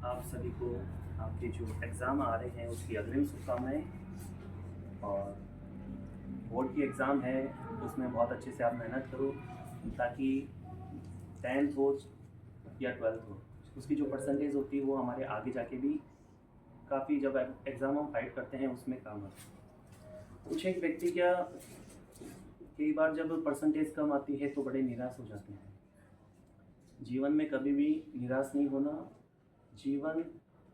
आप सभी को आपके जो एग्ज़ाम आ रहे हैं उसकी अग्रिम शुभकामनाएँ। और बोर्ड की एग्ज़ाम है उसमें बहुत अच्छे से आप मेहनत करो ताकि 10th हो या 12th हो, उसकी जो परसेंटेज होती है वो हमारे आगे जाके भी काफ़ी, जब एग्ज़ाम हम फाइट करते हैं उसमें काम आती है। कुछ एक व्यक्ति क्या, कई बार जब परसेंटेज कम आती है तो बड़े निराश हो जाते हैं। जीवन में कभी भी निराश नहीं होना। जीवन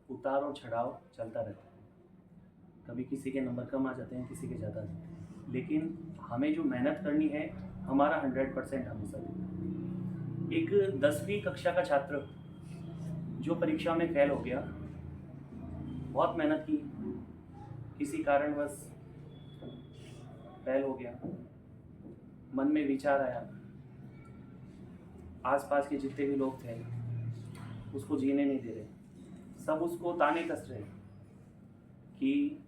उतार और चढ़ाव चलता रहता है। कभी किसी के नंबर कम आ जाते हैं, किसी के ज़्यादा आ जाते हैं, लेकिन हमें जो मेहनत करनी है हमारा 100% हमेशा देना है। एक 10वीं कक्षा का छात्र जो परीक्षा में फेल हो गया, बहुत मेहनत की, किसी कारणवश फेल हो गया, मन में विचार आया, आसपास के जितने भी लोग थे उसको जीने नहीं दे रहे, सब उसको ताने कस रहे कि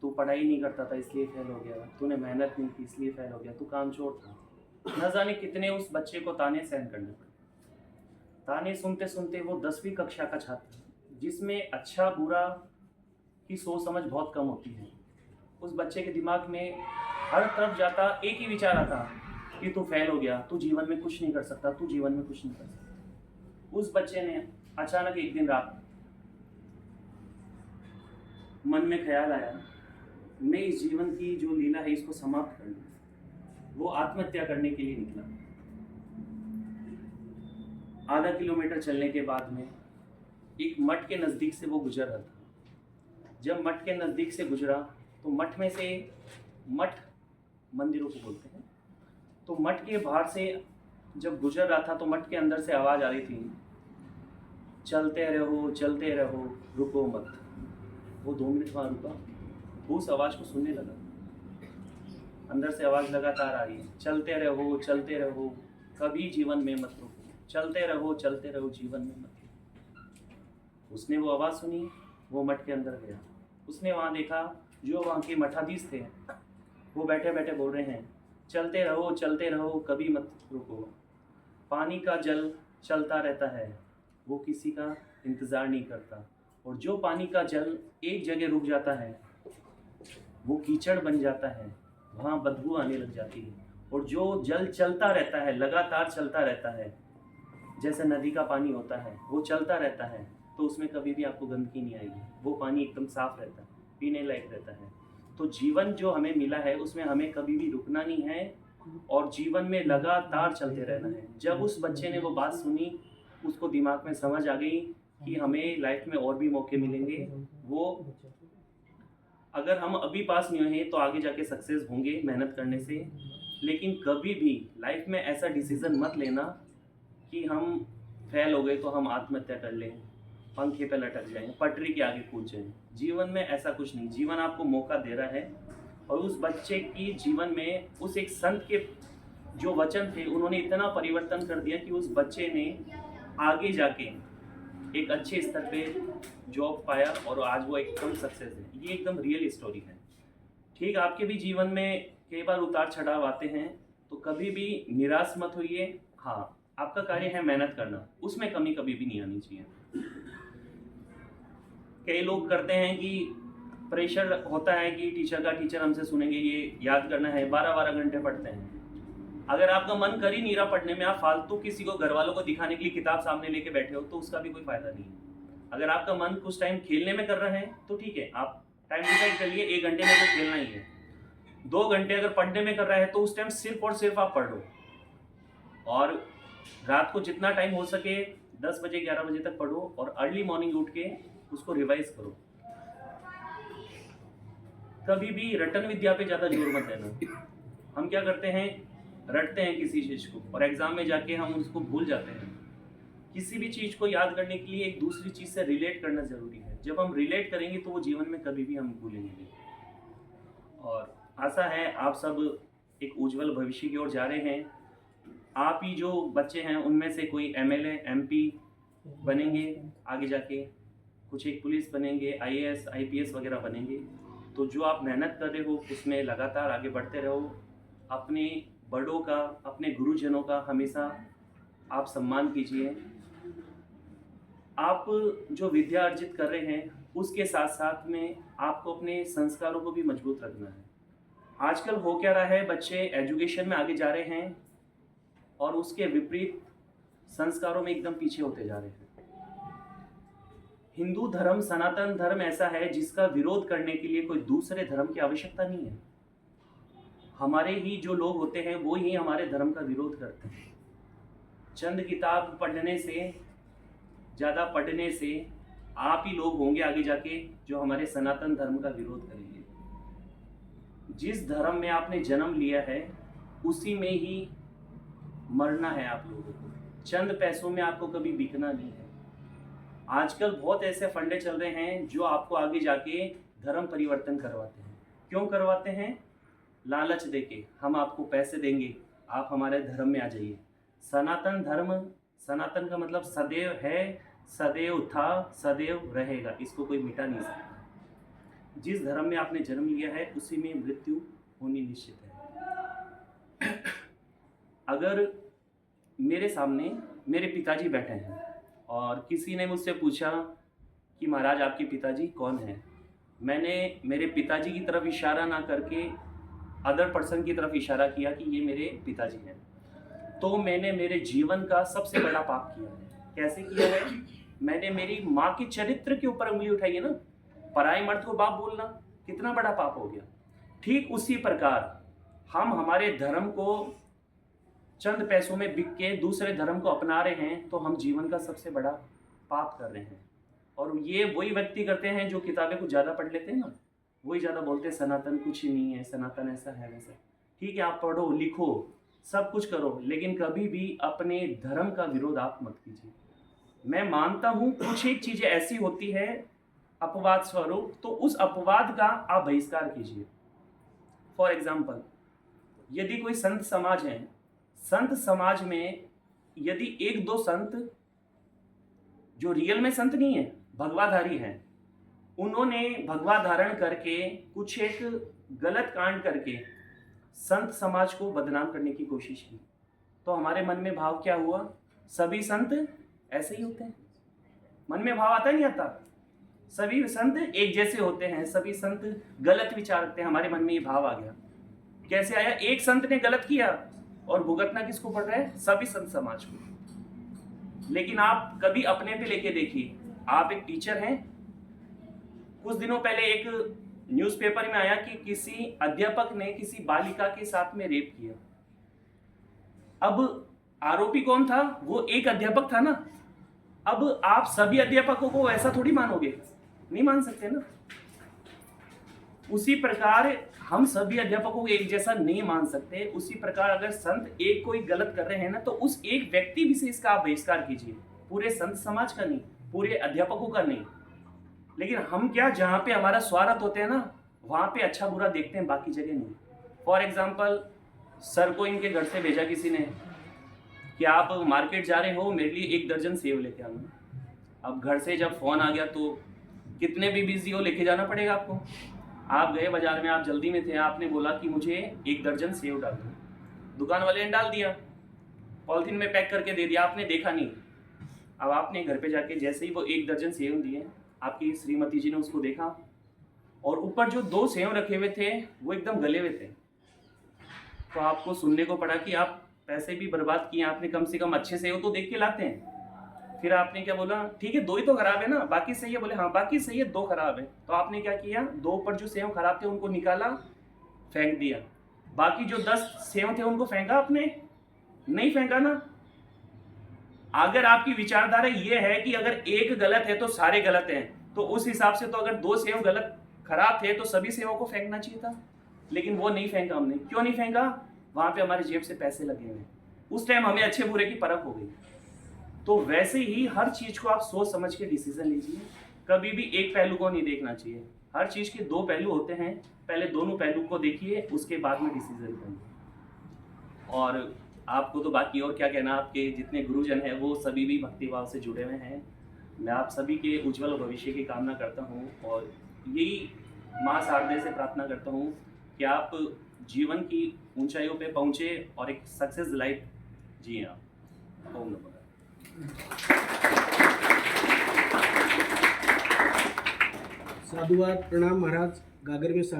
तू पढ़ाई नहीं करता था इसलिए फेल हो गया, तूने मेहनत नहीं की इसलिए फेल हो गया, तू कामचोर था। न जाने कितने उस बच्चे को ताने सहन करने पड़े। ताने सुनते सुनते वो 10वीं कक्षा का छात्र, जिसमें अच्छा बुरा की सोच समझ बहुत कम होती है, उस बच्चे के दिमाग में हर तरफ जाता एक ही विचार आता कि तू फेल हो गया, तू जीवन में कुछ नहीं कर सकता, तू जीवन में कुछ नहीं कर सकता। उस बच्चे ने अचानक एक दिन रात मन में ख्याल आया, मैं इस जीवन की जो लीला है इसको समाप्त कर लूं। वो आत्महत्या करने के लिए निकला। आधा किलोमीटर चलने के बाद में एक मठ के नज़दीक से वो गुजर रहा था। जब मठ के नज़दीक से गुजरा तो मठ में से, मठ मंदिरों को बोलते हैं, तो मठ के बाहर से जब गुजर रहा था तो मठ के अंदर से आवाज़ आ रही थी, चलते रहो रुको मत। वो 2 मिनट वहाँ रुका, उस आवाज़ को सुनने लगा। अंदर से आवाज़ लगातार आ रही है, चलते रहो कभी जीवन में मत रुको, चलते रहो जीवन में मत रुको। उसने वो आवाज़ सुनी, वो मठ के अंदर गया। उसने वहाँ देखा जो वहाँ के मठाधीश थे वो बैठे बैठे बोल रहे हैं, चलते रहो कभी मत रुको। पानी का जल चलता रहता है, वो किसी का इंतज़ार नहीं करता, और जो पानी का जल एक जगह रुक जाता है वो कीचड़ बन जाता है, वहाँ बदबू आने लग जाती है। और जो जल चलता रहता है, लगातार चलता रहता है, जैसे नदी का पानी होता है वो चलता रहता है, तो उसमें कभी भी आपको गंदगी नहीं आएगी, वो पानी एकदम साफ रहता है, पीने लायक रहता है। तो जीवन जो हमें मिला है उसमें हमें कभी भी रुकना नहीं है और जीवन में लगातार चलते रहना है। जब उस बच्चे ने वो बात सुनी, उसको दिमाग में समझ आ गई कि हमें लाइफ में और भी मौके मिलेंगे। वो, अगर हम अभी पास नहीं हुए हैं तो आगे जाके सक्सेस होंगे मेहनत करने से, लेकिन कभी भी लाइफ में ऐसा डिसीज़न मत लेना कि हम फेल हो गए तो हम आत्महत्या कर लें, पंखे पे लटक जाएं, पटरी के आगे कूद जाएं। जीवन में ऐसा कुछ नहीं, जीवन आपको मौका दे रहा है। और उस बच्चे की जीवन में उस एक संत के जो वचन थे उन्होंने इतना परिवर्तन कर दिया कि उस बच्चे ने आगे जाके एक अच्छे स्तर पे जॉब पाया और आज वो एकदम सक्सेस है। ये एकदम रियल स्टोरी है। ठीक, आपके भी जीवन में कई बार उतार चढ़ाव आते हैं, तो कभी भी निराश मत होइए। हाँ, आपका कार्य है मेहनत करना, उसमें कमी कभी भी नहीं आनी चाहिए। कई लोग करते हैं कि प्रेशर होता है कि टीचर हमसे सुनेंगे, ये याद करना है, 12-12 घंटे पढ़ते हैं। अगर आपका मन कर ही नहीं रहा पढ़ने में, आप फालतू किसी को, घर वालों को दिखाने के लिए किताब सामने लेके बैठे हो, तो उसका भी कोई फायदा नहीं है। अगर आपका मन कुछ टाइम खेलने में कर रहा है तो ठीक है, आप टाइम डिसाइड कर लिए 1 घंटे में तो खेलना ही है। 2 घंटे अगर पढ़ने में कर रहा है तो उस टाइम सिर्फ और सिर्फ आप पढ़ लो। और रात को जितना टाइम हो सके 10 बजे 11 बजे तक पढ़ो और अर्ली मॉर्निंग उठ के उसको रिवाइज करो। कभी भी रटन विद्या पे ज़्यादा जोर मत देना। हम क्या करते हैं, रटते हैं किसी चीज़ को और एग्ज़ाम में जाके हम उसको भूल जाते हैं। किसी भी चीज़ को याद करने के लिए एक दूसरी चीज़ से रिलेट करना ज़रूरी है। जब हम रिलेट करेंगे तो वो जीवन में कभी भी हम भूलेंगे नहीं। और आशा है आप सब एक उज्जवल भविष्य की ओर जा रहे हैं। आप ही जो बच्चे हैं उनमें से कोई एमएलए, एमपी बनेंगे, आगे जाके कुछ एक पुलिस बनेंगे, आईएएस, आईपीएस वगैरह बनेंगे। तो जो आप मेहनत कर रहे हो उसमें लगातार आगे बढ़ते रहो। अपने बड़ों का, अपने गुरुजनों का हमेशा आप सम्मान कीजिए। आप जो विद्या अर्जित कर रहे हैं उसके साथ साथ में आपको अपने संस्कारों को भी मजबूत रखना है। आजकल हो क्या रहा है, बच्चे एजुकेशन में आगे जा रहे हैं और उसके विपरीत संस्कारों में एकदम पीछे होते जा रहे हैं। हिंदू धर्म, सनातन धर्म ऐसा है जिसका विरोध करने के लिए कोई दूसरे धर्म की आवश्यकता नहीं है। हमारे ही जो लोग होते हैं वो ही हमारे धर्म का विरोध करते हैं। चंद किताब पढ़ने से, ज़्यादा पढ़ने से आप ही लोग होंगे आगे जाके जो हमारे सनातन धर्म का विरोध करेंगे। जिस धर्म में आपने जन्म लिया है उसी में ही मरना है आप लोगों को। चंद पैसों में आपको कभी बिकना नहीं है। आजकल बहुत ऐसे फंडे चल रहे हैं जो आपको आगे जाके धर्म परिवर्तन करवाते हैं। क्यों करवाते हैं? लालच देके, हम आपको पैसे देंगे, आप हमारे धर्म में आ जाइए। सनातन धर्म, सनातन का मतलब सदैव है, सदैव था, सदैव रहेगा, इसको कोई मिटा नहीं सकता। जिस धर्म में आपने जन्म लिया है उसी में मृत्यु होनी निश्चित है। अगर मेरे सामने मेरे पिताजी बैठे हैं और किसी ने मुझसे पूछा कि महाराज आपके पिताजी कौन हैं, मैंने मेरे पिताजी की तरफ इशारा ना करके अदर पर्सन की तरफ इशारा किया कि ये मेरे पिताजी हैं, तो मैंने मेरे जीवन का सबसे बड़ा पाप किया है। कैसे किया है? मैंने मेरी माँ के चरित्र के ऊपर उंगली उठाई है ना। पराई मर्द को बाप बोलना कितना बड़ा पाप हो गया। ठीक उसी प्रकार हम हमारे धर्म को चंद पैसों में बिक के दूसरे धर्म को अपना रहे हैं, तो हम जीवन का सबसे बड़ा पाप कर रहे हैं। और ये वही व्यक्ति करते हैं जो किताबें कुछ ज़्यादा पढ़ लेते हैं ना, वही ज़्यादा बोलते हैं सनातन कुछ ही नहीं है, सनातन ऐसा है वैसा। ठीक है, आप पढ़ो, लिखो, सब कुछ करो, लेकिन कभी भी अपने धर्म का विरोध आप मत कीजिए। मैं मानता हूँ कुछ एक चीज़ें ऐसी होती है अपवाद स्वरूप, तो उस अपवाद का आप बहिष्कार कीजिए। फॉर एग्जाम्पल, यदि कोई संत समाज है, संत समाज में यदि एक दो संत जो रियल में संत नहीं है, भगवाधारी हैं, उन्होंने भगवा धारण करके कुछ एक गलत कांड करके संत समाज को बदनाम करने की कोशिश की, तो हमारे मन में भाव क्या हुआ? सभी संत ऐसे ही होते हैं। मन में भाव आता नहीं आता? सभी संत एक जैसे होते हैं, सभी संत गलत विचार रखते हैं। हमारे मन में ये भाव आ गया। कैसे आया? एक संत ने गलत किया और भुगतना किसको पड़ रहा है? सभी संत समाज को। लेकिन आप कभी अपने पे लेके देखिए, आप एक टीचर हैं, कुछ दिनों पहले एक न्यूज़पेपर में आया कि किसी अध्यापक ने किसी बालिका के साथ में रेप किया। अब आरोपी कौन था? वो एक अध्यापक था ना। अब आप सभी अध्यापकों को ऐसा थोड़ी मानोगे, नहीं मान सकते ना। उसी प्रकार हम सभी अध्यापकों को एक जैसा नहीं मान सकते। उसी प्रकार अगर संत एक कोई गलत कर रहे हैं ना, तो उस एक व्यक्ति विशेष का आप बहिष्कार कीजिए, पूरे संत समाज का नहीं, पूरे अध्यापकों का नहीं। लेकिन हम क्या, जहाँ पे हमारा स्वार्थ होते हैं ना, वहाँ पे अच्छा बुरा देखते हैं, बाकी जगह नहीं। फॉर एग्जाम्पल, सर को इनके घर से भेजा किसी ने कि आप मार्केट जा रहे हो, मेरे लिए 1 दर्जन सेब लेके आना। अब घर से जब फ़ोन आ गया तो कितने भी बिजी हो, लेके जाना पड़ेगा आपको। आप गए बाजार में, आप जल्दी में थे, आपने बोला कि मुझे 1 दर्जन सेब डाल दो। दुकान वाले ने डाल दिया, पॉलिथीन में पैक करके दे दिया, आपने देखा नहीं। अब आपने घर पे जाके जैसे ही वो 1 दर्जन सेब दिए, आपकी श्रीमती जी ने उसको देखा और ऊपर जो 2 सेब रखे हुए थे वो एकदम गले हुए थे। तो आपको सुनने को पड़ा कि आप पैसे भी बर्बाद किए, आपने कम से कम अच्छे सेब तो देख के लाते हैं। फिर आपने क्या बोला? ठीक है, 2 ही तो खराब है ना, बाकी सही है। बोले हाँ बाकी सही है, 2 खराब है। तो आपने क्या किया? 2 ऊपर जो सेब खराब थे उनको निकाला, फेंक दिया। बाकी जो 10 सेब थे उनको फेंका आपने? नहीं फेंका ना। अगर आपकी विचारधारा ये है कि अगर एक गलत है तो सारे गलत हैं, तो उस हिसाब से तो अगर 2 सेब गलत खराब थे तो सभी सेबों को फेंकना चाहिए था। लेकिन वो नहीं फेंका हमने। क्यों नहीं फेंका? वहाँ पे हमारे जेब से पैसे लगे हुए। उस टाइम हमें अच्छे बुरे की परख हो गई। तो वैसे ही हर चीज़ को आप सोच समझ के डिसीजन लीजिए। कभी भी एक पहलू को नहीं देखना चाहिए। हर चीज़ के 2 पहलू होते हैं, पहले दोनों पहलू को देखिए, उसके बाद में डिसीजन करिए। और आपको तो बाकी और क्या कहना, आपके जितने गुरुजन हैं वो सभी भी भक्तिभाव से जुड़े हुए हैं। मैं आप सभी के उज्जवल भविष्य की कामना करता हूँ और यही माँ शारदे से प्रार्थना करता हूँ कि आप जीवन की ऊंचाइयों पे पहुँचे और एक सक्सेस लाइफ जिए आप। ओम नमः। साधुवाद प्रणाम महाराज गागर में